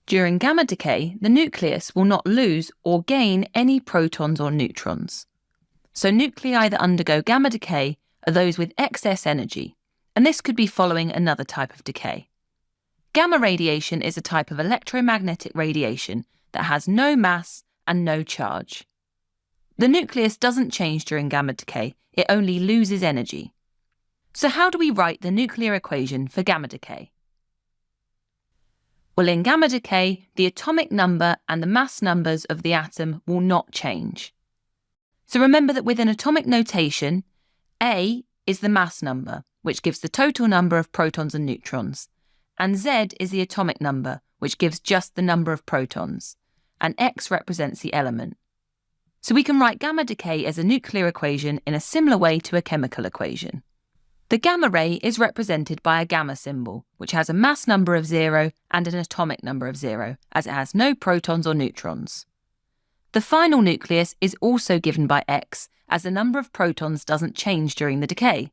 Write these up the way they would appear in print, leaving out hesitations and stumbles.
During gamma decay, the nucleus will not lose or gain any protons or neutrons. So nuclei that undergo gamma decay are those with excess energy, and this could be following another type of decay. Gamma radiation is a type of electromagnetic radiation that has no mass and no charge. The nucleus doesn't change during gamma decay, it only loses energy. So how do we write the nuclear equation for gamma decay? Well, in gamma decay, the atomic number and the mass numbers of the atom will not change. So remember that within atomic notation, A is the mass number, which gives the total number of protons and neutrons, and Z is the atomic number, which gives just the number of protons, and X represents the element. So we can write gamma decay as a nuclear equation in a similar way to a chemical equation. The gamma ray is represented by a gamma symbol, which has a mass number of 0 and an atomic number of 0, as it has no protons or neutrons. The final nucleus is also given by X, as the number of protons doesn't change during the decay.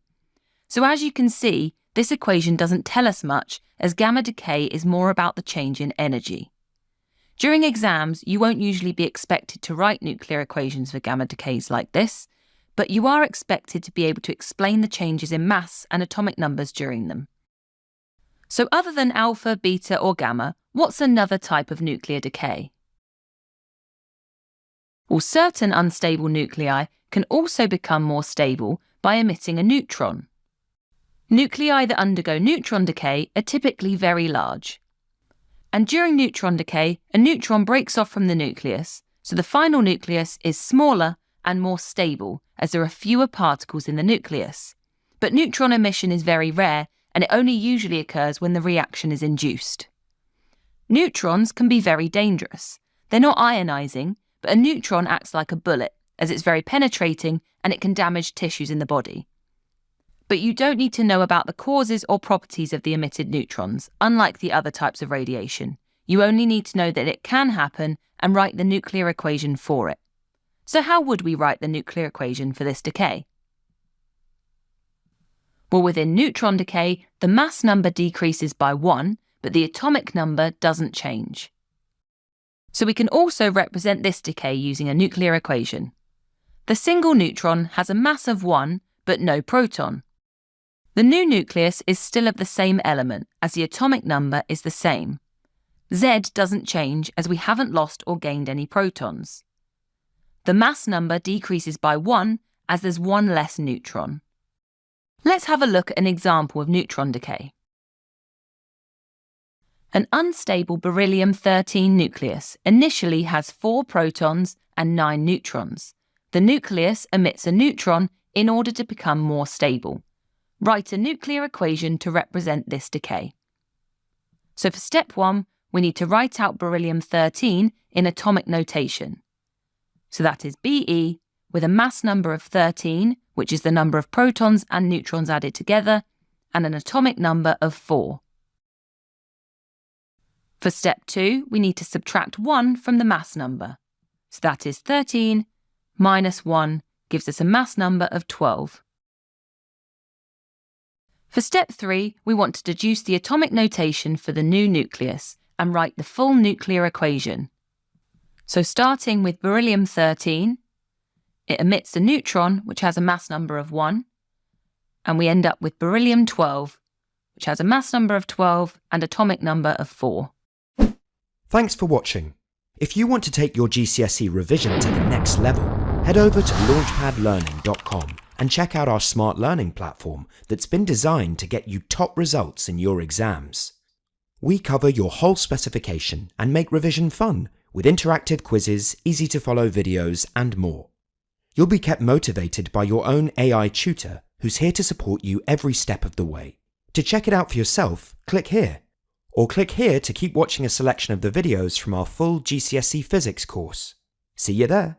So as you can see, this equation doesn't tell us much, as gamma decay is more about the change in energy. During exams, you won't usually be expected to write nuclear equations for gamma decays like this, but you are expected to be able to explain the changes in mass and atomic numbers during them. So other than alpha, beta or gamma, what's another type of nuclear decay? Well, certain unstable nuclei can also become more stable by emitting a neutron. Nuclei that undergo neutron decay are typically very large. And during neutron decay, a neutron breaks off from the nucleus, so the final nucleus is smaller and more stable, as there are fewer particles in the nucleus. But neutron emission is very rare, and it only usually occurs when the reaction is induced. Neutrons can be very dangerous. They're not ionizing, but a neutron acts like a bullet, as it's very penetrating and it can damage tissues in the body. But you don't need to know about the causes or properties of the emitted neutrons, unlike the other types of radiation. You only need to know that it can happen and write the nuclear equation for it. So how would we write the nuclear equation for this decay? Well, within neutron decay, the mass number decreases by 1, but the atomic number doesn't change. So we can also represent this decay using a nuclear equation. The single neutron has a mass of 1, but no proton. The new nucleus is still of the same element, as the atomic number is the same. Z doesn't change, as we haven't lost or gained any protons. The mass number decreases by 1, as there's 1 less neutron. Let's have a look at an example of neutron decay. An unstable beryllium-13 nucleus initially has 4 protons and 9 neutrons. The nucleus emits a neutron in order to become more stable. Write a nuclear equation to represent this decay. So for step 1, we need to write out beryllium-13 in atomic notation. So that is Be with a mass number of 13, which is the number of protons and neutrons added together, and an atomic number of 4. For step 2, we need to subtract 1 from the mass number. So that is 13 minus 1 gives us a mass number of 12. For step 3, we want to deduce the atomic notation for the new nucleus and write the full nuclear equation. So starting with beryllium-13, it emits a neutron which has a mass number of 1, and we end up with beryllium-12, which has a mass number of 12 and atomic number of 4. Thanks for watching. If you want to take your GCSE revision to the next level, head over to launchpadlearning.com and check out our smart learning platform that's been designed to get you top results in your exams. We cover your whole specification and make revision fun with interactive quizzes, easy-to-follow videos, and more. You'll be kept motivated by your own AI tutor who's here to support you every step of the way. To check it out for yourself, click here. Or click here to keep watching a selection of the videos from our full GCSE Physics course. See you there!